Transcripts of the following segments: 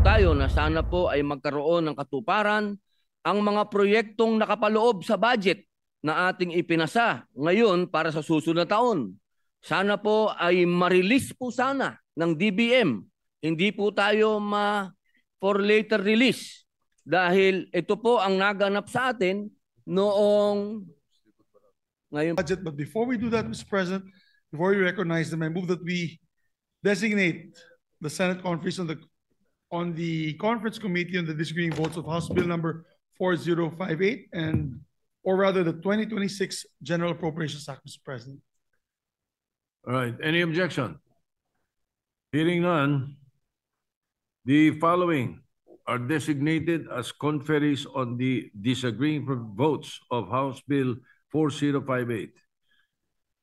tayo na sana po ay magkaroon ng katuparan ang mga proyektong nakapaloob sa budget na ating ipinasa ngayon para sa susunod na taon. Sana po ay ma-release po sana ng DBM. Hindi po tayo for later release dahil ito po ang naganap sa atin noong ngayon. Budget. But before we do that, Mr. President, before we recognize them, I move that we designate the Senate conference on the conference committee on the disagreeing votes of House Bill number 4058 or rather the 2026 General Appropriations Act, Mr. President. All right. Any objection? Hearing none, the following are designated as conferees on the disagreeing votes of House Bill 4058.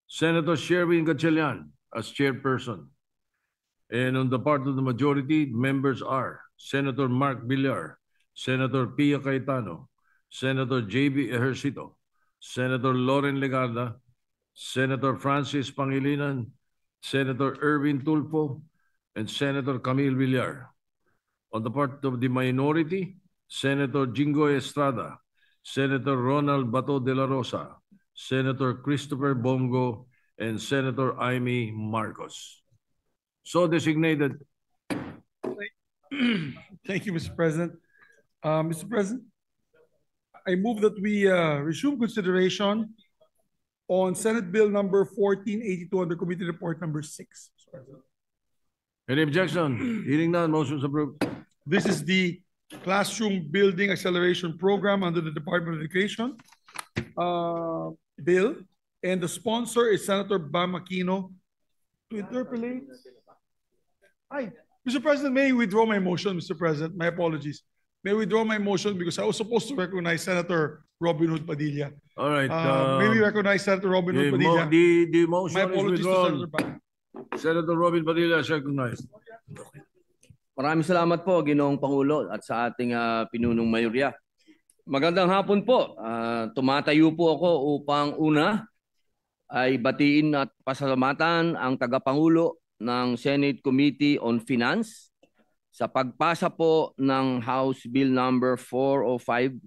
Senator Sherwin Gatchalian as chairperson. And on the part of the majority, members are Senator Mark Villar, Senator Pia Cayetano, Senator J.B. Ejercito, Senator Loren Legarda, Senator Francis Pangilinan, Senator Erwin Tulfo, and Senator Camille Villar. On the part of the minority, Senator Jingo Estrada, Senator Ronald Bato de la Rosa, Senator Christopher Bongo, and Senator Amy Marcos. So designated. Thank you, Mr. President. Mr. President, I move that we resume consideration on Senate Bill number 1482 under Committee Report number 6. Any objection? Hearing none, motion is approved. This is the Classroom Building Acceleration Program under the Department of Education bill, and the sponsor is Senator Bam Aquino. To interpolate. Mr. President, may I withdraw my motion, Mr. President? My apologies. May I withdraw my motion because I was supposed to recognize Senator Robin Hood Padilla. All right. May we recognize Senator Robin Hood Padilla? The motion My is apologies to withdrawn. Senator Bam. Senator Robin Padilla is recognized. Maraming salamat po, Ginoong Pangulo, at sa ating pinunong mayorya. Magandang hapon po. Tumatayo po ako upang una ay batiin at pasalamatan ang tagapangulo ng Senate Committee on Finance sa pagpasa po ng House Bill number 4058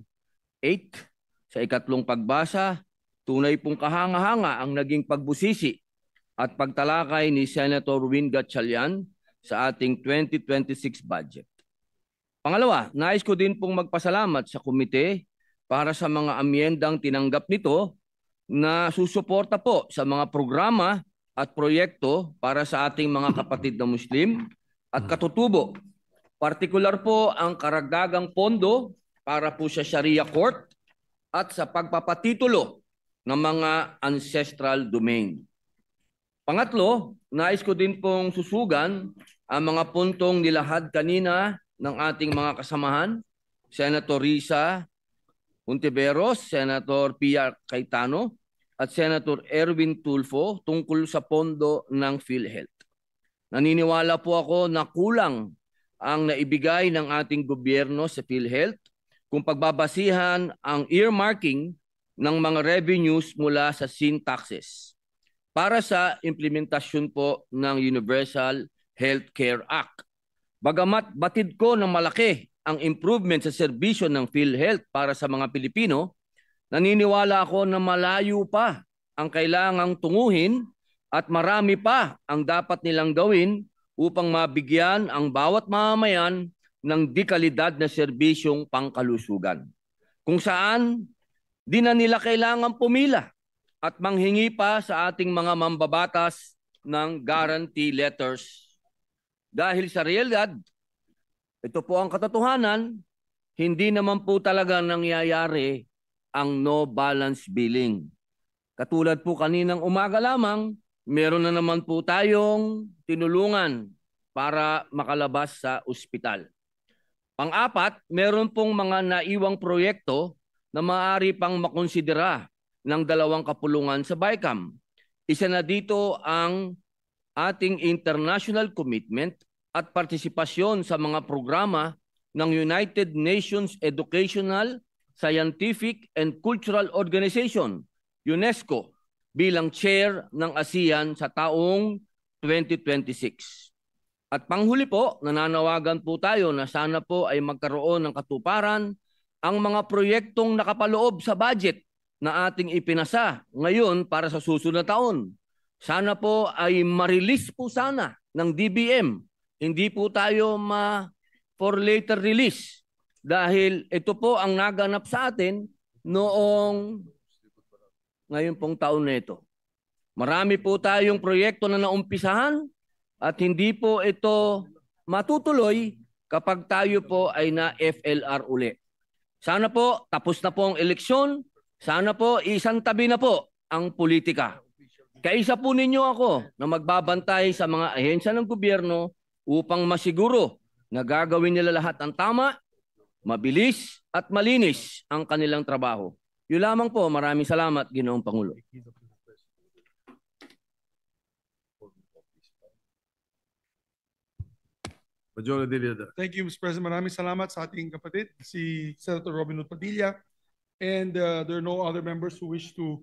sa ikatlong pagbasa. Tunay pong kahanga-hanga ang naging pagbusisi at pagtalakay ni Senator Win Gatchalian sa ating 2026 budget. Pangalawa, nais ko din pong magpasalamat sa komite para sa mga amyendang tinanggap nito na susuporta po sa mga programa at proyekto para sa ating mga kapatid na Muslim at katutubo. Partikular po ang karagdagang pondo para po sa Sharia Court at sa pagpapatitulo ng mga ancestral domain. Pangatlo, nais ko din pong susugan ang mga puntong nilahad kanina ng ating mga kasamahan, Senator Risa Hontiveros, Senator Pia Cayetano, at Senator Erwin Tulfo tungkol sa pondo ng PhilHealth. Naniniwala po ako na kulang ang naibigay ng ating gobyerno sa PhilHealth kung pagbabasihan ang earmarking ng mga revenues mula sa sin taxes para sa implementasyon po ng Universal Healthcare Act. Bagamat batid ko na malaki ang improvement sa serbisyo ng PhilHealth para sa mga Pilipino, naniniwala ako na malayo pa ang kailangang tunguhin at marami pa ang dapat nilang gawin upang mabigyan ang bawat mamamayan ng dekalidad na serbisyong pangkalusugan. Kung saan, di na nila kailangan pumila at manghingi pa sa ating mga mambabatas ng guarantee letters. Dahil sa realidad, ito po ang katotohanan, hindi naman po talaga nangyayari ang no balance billing. Katulad po kaninang umaga lamang, meron na naman po tayong tinulungan para makalabas sa ospital. Pang-apat, meron pong mga naiwang proyekto na maaari pang makonsidera ng 2 kapulungan sa BICAM. Isa na dito ang ating international commitment at partisipasyon sa mga programa ng United Nations Educational, Scientific and Cultural Organization, UNESCO, bilang chair ng ASEAN sa taong 2026. At panghuli po, nananawagan po tayo na sana po ay magkaroon ng katuparan ang mga proyektong nakapaloob sa budget na ating ipinasa ngayon para sa susunod na taon. Sana po ay ma-release po sana ng DBM. Hindi po tayo for later release dahil ito po ang naganap sa atin ngayon pong taon na ito. Marami po tayong proyekto na naumpisahan at hindi po ito matutuloy kapag tayo po ay na FLR uli. Sana po tapos na po ang eleksyon. Sana po isang tabi na po ang politika. Kaisa po ninyo ako na magbabantay sa mga ahensya ng gobyerno upang masiguro na gagawin nila lahat ang tama, mabilis at malinis ang kanilang trabaho. Yun lamang po. Maraming salamat, Ginoong Pangulo. Majority Leader. Thank you, Mr. President. Maraming salamat sa ating kapatid, si Senator Robin Hood Padilla. And there are no other members who wish to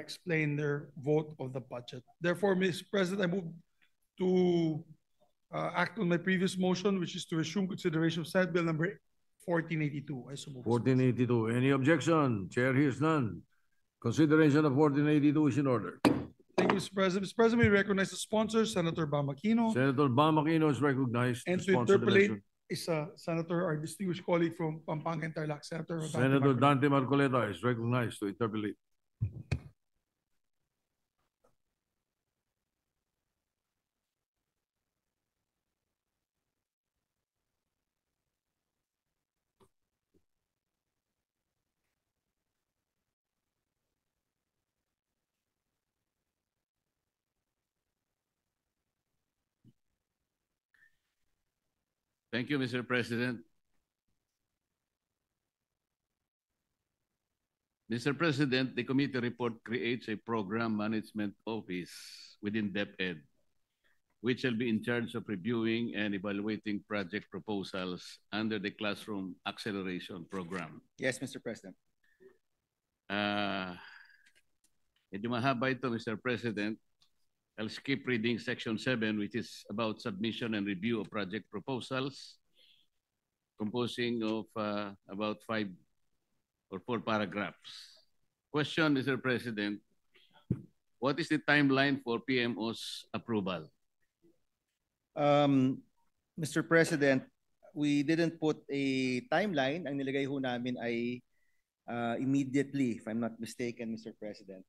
explain their vote of the budget. Therefore, Mr. President, I move to act on my previous motion, which is to resume consideration of Senate Bill number 1482. I so move. 1482. Any objection? Chair hears none. Consideration of 1482 is in order. Thank you, Mr. President. Mr. President, we recognize the sponsor, Senator Bam Aquino. Senator Bam Aquino is recognized. And to to sponsor the interpolate motion. is Senator, our distinguished colleague from Pampanga and Tarlac, Senator Senator Dante Marcoleta is recognized to interpolate. Thank you, Mr. President. Mr. President, the committee report creates a program management office within DepEd, which shall be in charge of reviewing and evaluating project proposals under the Classroom Acceleration Program. Yes, Mr. President. Medyo mahaba ito, Mr. President. I'll skip reading section 7, which is about submission and review of project proposals, composing of about 5 or 4 paragraphs. Question, Mr. President, what is the timeline for PMO's approval? Mr. President, we didn't put a timeline. Ang nilagay ho namin ay immediately, if I'm not mistaken, Mr. President.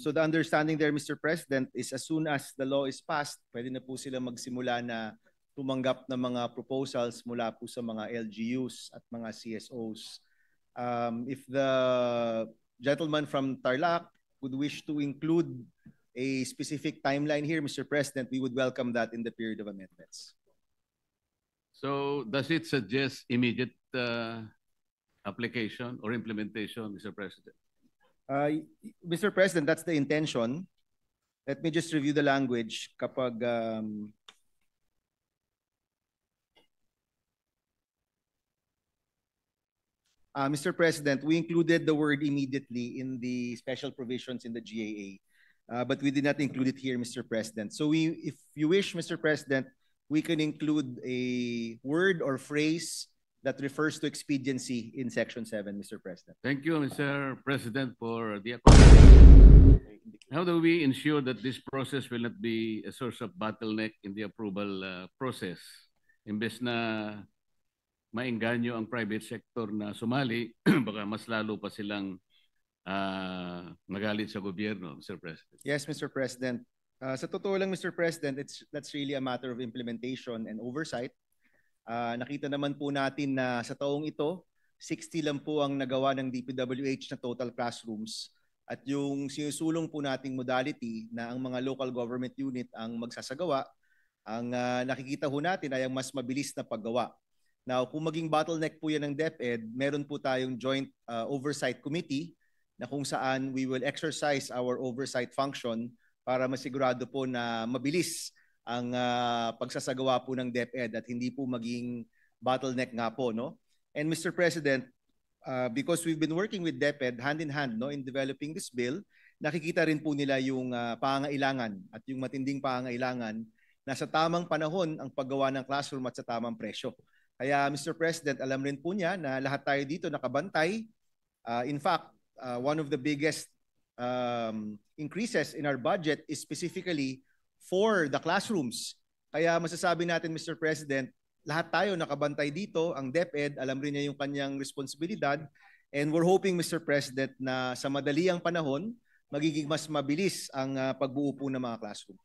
So the understanding there, Mr. President, is as soon as the law is passed, pwede na po sila magsimula na tumanggap ng mga proposals mula po sa mga LGUs at mga CSOs. If the gentleman from Tarlac would wish to include a specific timeline here, Mr. President, we would welcome that in the period of amendments. So does it suggest immediate application or implementation, Mr. President? Mr. President, that's the intention. Let me just review the language. Kapag Mr. President, we included the word immediately in the special provisions in the GAA, but we did not include it here, Mr. President. So if you wish, Mr. President, we can include a word or phrase that refers to expediency in Section 7, Mr. President. Thank you, Mr. President, for the accommodation. How do we ensure that this process will not be a source of bottleneck in the approval process? Imbes na maengganyo ang private sector na sumali, baka mas lalo pa silang magalit sa gobyerno, Mr. President. Yes, Mr. President. Sa totoo lang, Mr. President, that's really a matter of implementation and oversight. Nakita naman po natin na sa taong ito, 60 lang po ang nagawa ng DPWH na total classrooms. At yung sinusulong po nating modality na ang mga local government unit ang magsasagawa, ang nakikita po natin ay ang mas mabilis na paggawa. Now, kung maging bottleneck po yan ng DepEd, meron po tayong joint oversight committee na kung saan we will exercise our oversight function para masigurado po na mabilis ang pagsasagawa po ng DepEd at hindi po maging bottleneck nga po, no? And Mr. President, because we've been working with DepEd hand in hand, no, in developing this bill, nakikita rin po nila yung pangangailangan at yung matinding pangangailangan nasa tamang panahon ang paggawa ng classroom at sa tamang presyo. Kaya Mr. President, alam rin po niya na lahat tayo dito nakabantay. In fact, one of the biggest increases in our budget is specifically for the classrooms. Kaya masasabi natin, Mr. President, lahat tayo nakabantay dito. Ang DepEd, alam rin niya yung kanyang responsibilidad. And we're hoping, Mr. President, na sa madaliang panahon, magiging mas mabilis ang pagbuo po ng mga classroom.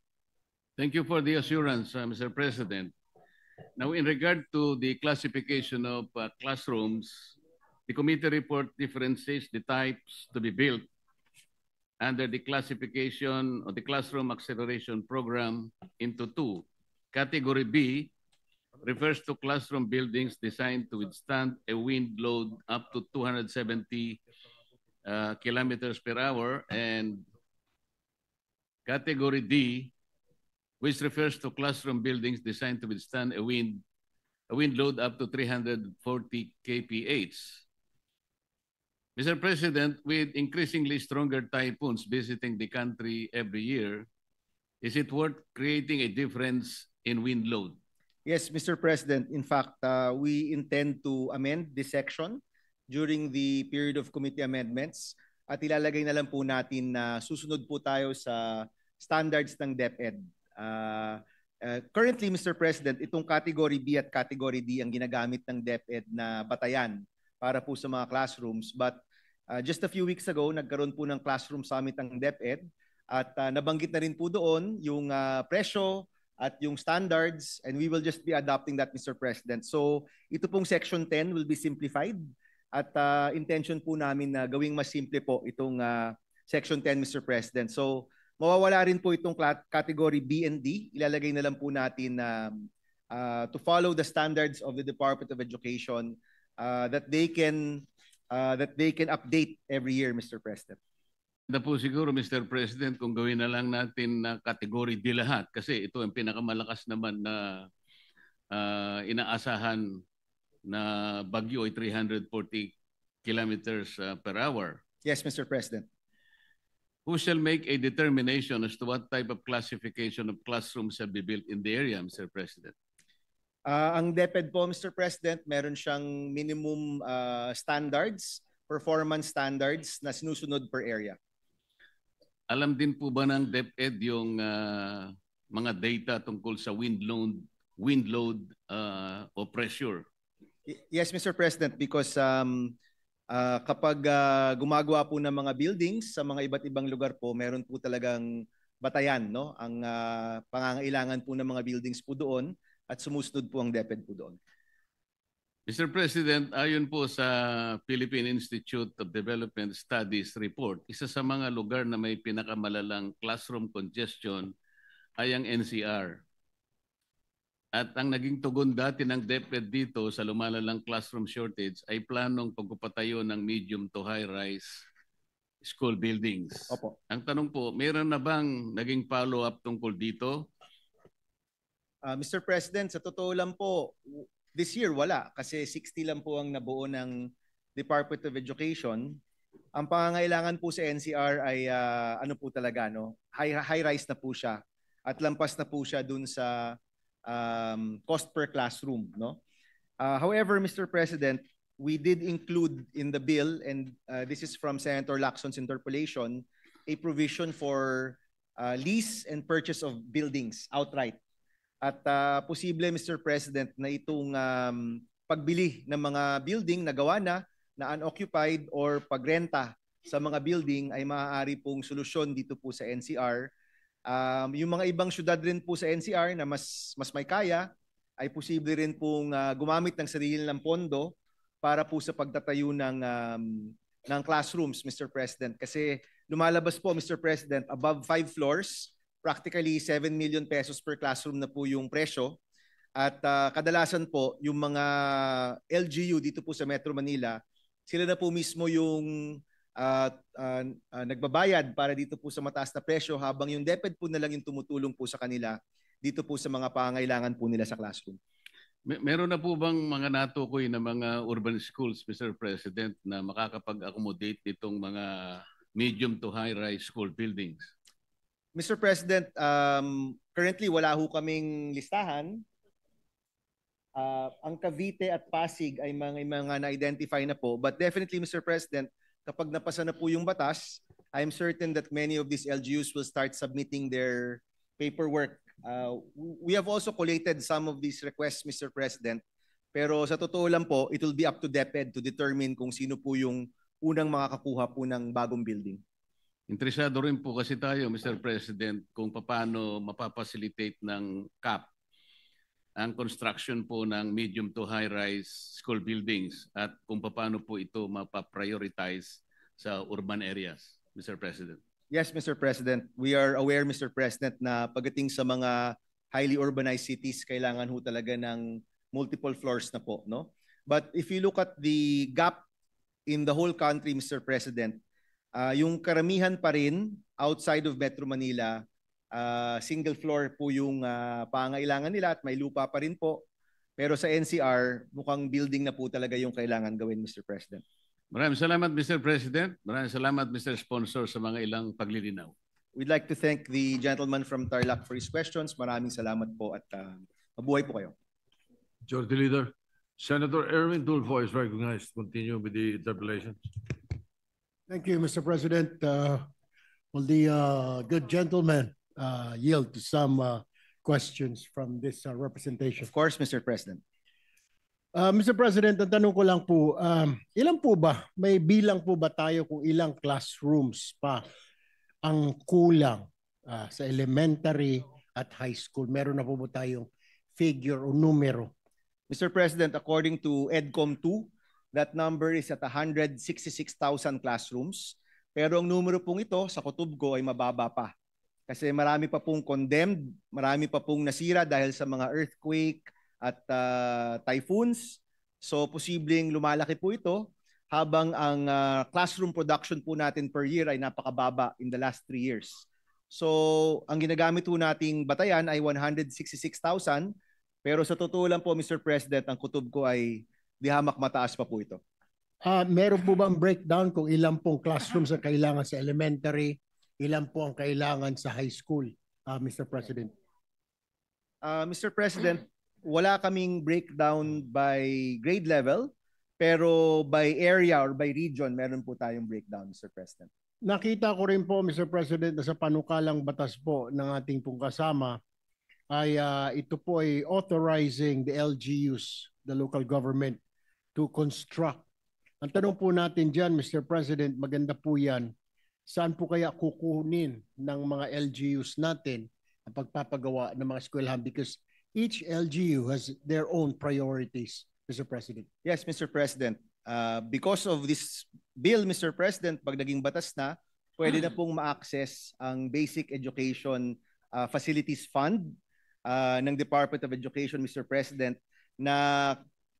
Thank you for the assurance, Mr. President. Now, in regard to the classification of classrooms, the committee report differentiates the types to be built under the classification of the classroom acceleration program into two. Category B refers to classroom buildings designed to withstand a wind load up to 270 kilometers per hour, and Category D, which refers to classroom buildings designed to withstand a wind load up to 340 kph. Mr. President, with increasingly stronger typhoons visiting the country every year, is it worth creating a difference in wind load? Yes, Mr. President. In fact, we intend to amend this section during the period of committee amendments at ilalagay na lang po natin na susunod po tayo sa standards ng DepEd. Currently, Mr. President, itong Category B at Category D ang ginagamit ng DepEd na batayan para po sa mga classrooms. But just a few weeks ago, nagkaroon po ng classroom summit ang DepEd at nabanggit na rin po doon yung presyo at yung standards, and we will just be adopting that, Mr. President. So ito pong Section 10 will be simplified at intention po namin na gawing mas simple po itong Section 10, Mr. President. So mawawala rin po itong Category B and D. Ilalagay na lang po natin to follow the standards of the Department of Education that they can update every year, Mr. President. Na po siguro, Mr. President, kung gawin na lang natin na Category D lahat, kasi ito ang pinakamalakas naman na inaasahan na bagyo ay 340 kilometers per hour. Yes, Mr. President. Who shall make a determination as to what type of classification of classrooms shall be built in the area, Mr. President? Ang DepEd po, Mr. President, meron siyang minimum standards, performance standards na sinusunod per area. Alam din po ba ng DepEd yung mga data tungkol sa wind load o pressure? Yes, Mr. President, because kapag gumagawa po ng mga buildings sa mga iba't ibang lugar po, meron po talagang batayan, no? Ang pangangailangan po ng mga buildings po doon at sumusunod po ang DepEd po doon. Mr. President, ayon po sa Philippine Institute of Development Studies report, isa sa mga lugar na may pinakamalalang classroom congestion ay ang NCR. At ang naging tugon dati ng DepEd dito sa lumalalang classroom shortage ay planong pagpapatayo ng medium to high-rise school buildings. Opo. Ang tanong po, mayroon na bang naging follow-up tungkol dito? Mr. President, sa totoo lang po, this year wala kasi 60 lang po ang nabuo ng Department of Education. Ang pangangailangan po sa NCR ay ano po talaga, no? High-rise na po siya at lampas na po siya dun sa cost per classroom, no? However, Mr. President, we did include in the bill, and this is from Senator Lacson's interpellation, a provision for lease and purchase of buildings outright. At posible, Mr. President, na itong pagbili ng mga building na gawa na unoccupied or pagrenta sa mga building ay maaari pong solusyon dito po sa NCR. Yung mga ibang syudad rin po sa NCR na mas may kaya ay posible rin pong gumamit ng sarili ng pondo para po sa pagtatayo ng classrooms, Mr. President. Kasi lumalabas po, Mr. President, above 5 floors, practically 7 million pesos per classroom na po yung presyo. At kadalasan po, yung mga LGU dito po sa Metro Manila, sila na po mismo yung nagbabayad para dito po sa mataas na presyo habang yung DepEd po na lang yung tumutulong po sa kanila dito po sa mga pangangailangan po nila sa classroom. Meron na po bang mga natukoy na mga urban schools, Mr. President, na makakapag-accommodate itong mga medium to high-rise school buildings? Mr. President, currently wala ho kaming listahan. Ang Cavite at Pasig ay mga na-identify na po. But definitely, Mr. President, kapag napasa na po yung batas, I'm certain that many of these LGUs will start submitting their paperwork. We have also collated some of these requests, Mr. President. Pero sa totoo lang po, it will be up to DepEd to determine kung sino po yung unang makakakuha po ng bagong building. Interesado rin po kasi tayo, Mr. President, kung paano mapapacilitate ng CAP ang construction po ng medium to high-rise school buildings at kung paano po ito mapaprioritize sa urban areas, Mr. President. Yes, Mr. President. We are aware, Mr. President, na pagdating sa mga highly urbanized cities, kailangan ho talaga ng multiple floors na po, no? But if you look at the gap in the whole country, Mr. President, yung karamihan pa rin outside of Metro Manila, single floor po yung pangailangan nila at may lupa pa rin po. Pero sa NCR, mukhang building na po talaga yung kailangan gawin, Mr. President. Maraming salamat, Mr. President. Maraming salamat, Mr. Sponsor, sa mga ilang paglilinaw. We'd like to thank the gentleman from Tarlac for his questions. Maraming salamat po at mabuhay po kayo. Majority Leader. Senator Erwin Tulfo is recognized. Continue with the interpellations. Thank you, Mr. President. Will the good gentleman yield to some questions from this representation? Of course, Mr. President. Mr. President, ang tanong ko lang po, ilan po ba, may bilang po ba tayo kung ilang classrooms pa ang kulang sa elementary at high school? Meron na po ba tayong figure o numero? Mr. President, according to EDCOM 2, that number is at 166,000 classrooms. Pero ang numero pong ito sa Kutubgo ay mababa pa. Kasi marami pa pong condemned, marami pa pong nasira dahil sa mga earthquake at typhoons. So posibleng lumalaki po ito habang ang classroom production po natin per year ay napakababa in the last 3 years. So ang ginagamit po nating batayan ay 166,000. Pero sa totoo lang po, Mr. President, ang Kutubgo ay di hamak mataas pa po ito. Meron po bang breakdown kung ilan pong classrooms ang kailangan sa elementary, ilan po ang kailangan sa high school, Mr. President? Mr. President, wala kaming breakdown by grade level, pero by area or by region, meron po tayong breakdown, Mr. President. Nakita ko rin po, Mr. President, na sa panukalang batas po ng ating pong kasama, ay ito po ay authorizing the LGUs, the local government, to construct. Ang tanong po natin dyan, Mr. President, maganda po yan, saan po kaya kukunin ng mga LGUs natin ang pagpapagawa ng mga eskwelahan? Because each LGU has their own priorities, Mr. President. Yes, Mr. President. Because of this bill, Mr. President, pag naging batas na, pwede na pong ma-access ang Basic Education Facilities Fund ng Department of Education, Mr. President, na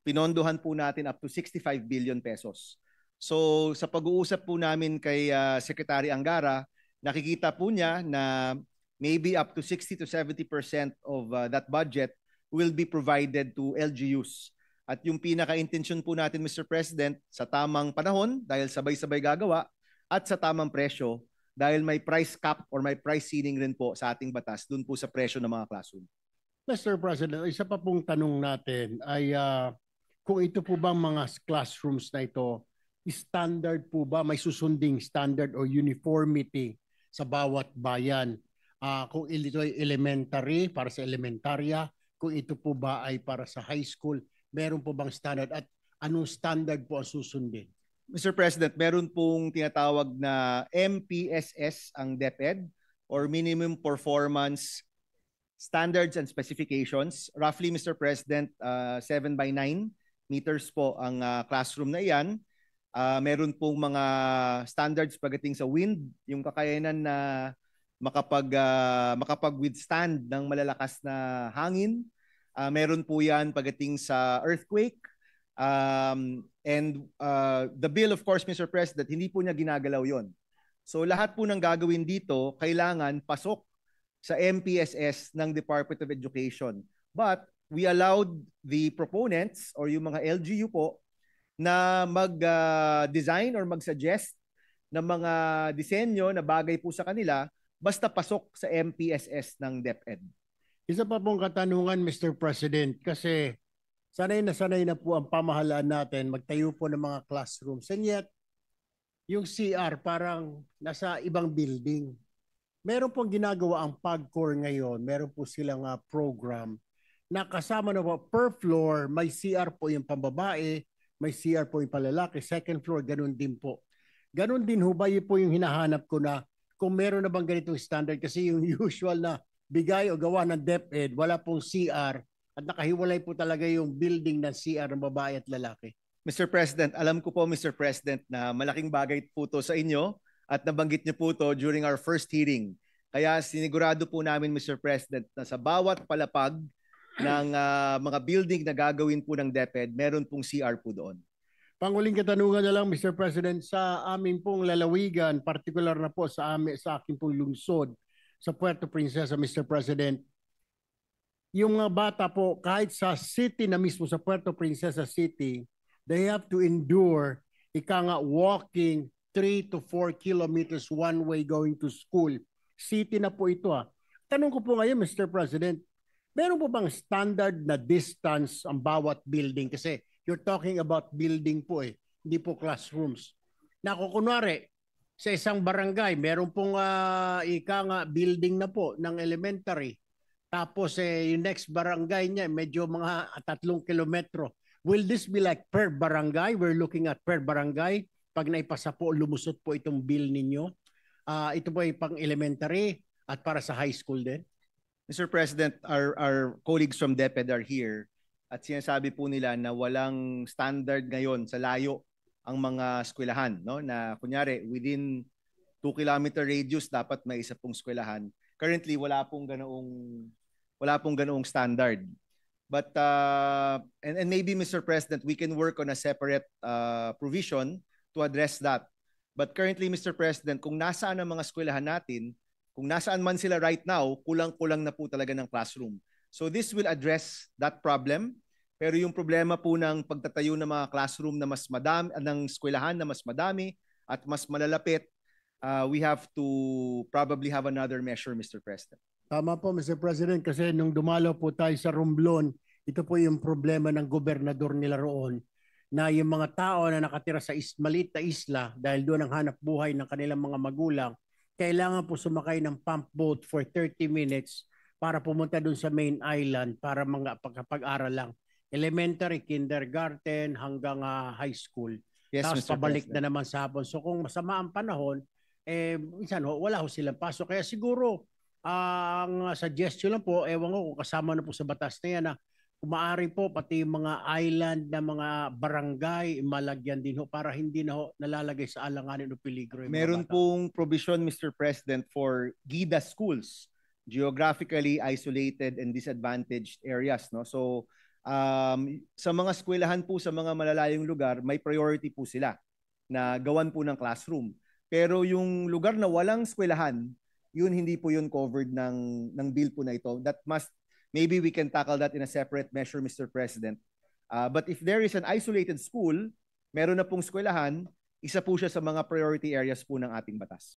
pinondohan po natin up to 65 billion pesos. So sa pag-uusap po namin kay Secretary Angara, nakikita po niya na maybe up to 60 to 70% of that budget will be provided to LGUs. At yung pinaka-intention po natin, Mr. President, sa tamang panahon, dahil sabay-sabay gagawa, at sa tamang presyo, dahil may price cap or may price ceiling rin po sa ating batas dun po sa presyo ng mga classroom. Mr. President, isa pa pong tanong natin ay kung ito po bang mga classrooms na ito, standard po ba, may susunding standard o uniformity sa bawat bayan? Kung ito ay elementary, para sa elementarya, kung ito po ba ay para sa high school, meron po bang standard at anong standard po ang susundin? Mr. President, meron pong tinatawag na MPSS ang DepEd or Minimum Performance Standards and Specifications. Roughly, Mr. President, 7 by 9 meters po ang classroom na iyan. Meron pong mga standards pagdating sa wind, yung kakayanan na makapag-withstand ng malalakas na hangin. Meron po yan pagdating sa earthquake. The bill, of course, Mr. President, hindi po niya ginagalaw yon. So lahat po ng gagawin dito, kailangan pasok sa MPSS ng Department of Education. But we allowed the proponents or yung mga LGU po na mag-design or mag-suggest ng mga disenyo na bagay po sa kanila basta pasok sa MPSS ng DepEd? Isa pa pong katanungan, Mr. President, kasi sanay na po ang pamahalaan natin magtayo po ng mga classrooms. And yet, yung CR parang nasa ibang building. Meron pong ginagawa ang PAGCOR ngayon. Meron po silang program na kasama na po per floor, may CR po yung pambabae, may CR po yung palalaki, second floor, ganun din po. Ganun din ho ba yun po yung hinahanap ko na kung meron na bang ganitong standard kasi yung usual na bigay o gawa ng DepEd, wala pong CR at nakahiwalay po talaga yung building ng CR ng babae at lalaki. Mr. President, alam ko po, Mr. President, na malaking bagay po to sa inyo at nabanggit niyo po to during our first hearing. Kaya sinigurado po namin, Mr. President, na sa bawat palapag ng mga building na gagawin po ng DepEd, meron pong CR po doon. Panguling katanungan na lang, Mr. President, sa amin pong lalawigan, particular na po sa akin pong lungsod, sa Puerto Princesa, Mr. President, yung mga bata po, kahit sa city na mismo, sa Puerto Princesa City, they have to endure, walking 3 to 4 kilometers one way going to school. City na po ito. Tanong ko po ngayon, Mr. President, meron po bang standard na distance ang bawat building? Kasi you're talking about building po hindi po classrooms. Na kunwari, sa isang barangay, meron pong building na po ng elementary. Tapos yung next barangay niya, medyo mga 3 kilometro. Will this be like per barangay? We're looking at per barangay. Pag naipasa po, lumusot po itong bill ninyo. Ito po ay pang elementary at para sa high school din. Mr. President, our colleagues from DepEd are here at sinasabi po nila na walang standard ngayon sa layo ang mga eskwelahan, no? Na kunyari within 2-kilometer radius dapat may isa pong eskwelahan. Currently wala pong ganoong standard. But and maybe, Mr. President, we can work on a separate provision to address that. But currently, Mr. President, kung nasaan ang mga eskwelahan natin, kung nasaan man sila right now, kulang-kulang na po talaga ng classroom. So this will address that problem. Pero yung problema po ng pagtatayo ng mga classroom na mas madami, ng eskwelahan na mas madami at mas malalapit, we have to probably have another measure, Mr. President. Tama po, Mr. President, kasi nung dumalo po tayo sa Romblon, ito po yung problema ng gobernador nila roon, na yung mga tao na nakatira sa maliit na isla dahil doon ang hanap buhay ng kanilang mga magulang, kailangan po sumakay ng pump boat for 30 minutes para pumunta doon sa main island para mga pagkapag-aral lang. Elementary, kindergarten, hanggang high school. Yes, Tapos Mr. pabalik President. na naman sa hapon. So kung masama ang panahon, minsan wala ho silang pasok. Kaya siguro, ang suggestion lang po, ewan ko kung kasama na po sa batas na yan, na kung maaari po, pati yung mga island na mga barangay, malagyan din ho para hindi na ho nalalagay sa alanganin o peligro. Meron pong provision, Mr. President, for GIDA schools, geographically isolated and disadvantaged areas, no? So sa mga eskwelahan po sa mga malalayong lugar, may priority po sila na gawan po ng classroom. Pero yung lugar na walang eskwelahan, yun hindi po yun covered ng bill po na ito. Maybe we can tackle that in a separate measure, Mr. President. But if there is an isolated school, meron na pong eskwelahan, isa po siya sa mga priority areas po ng ating batas.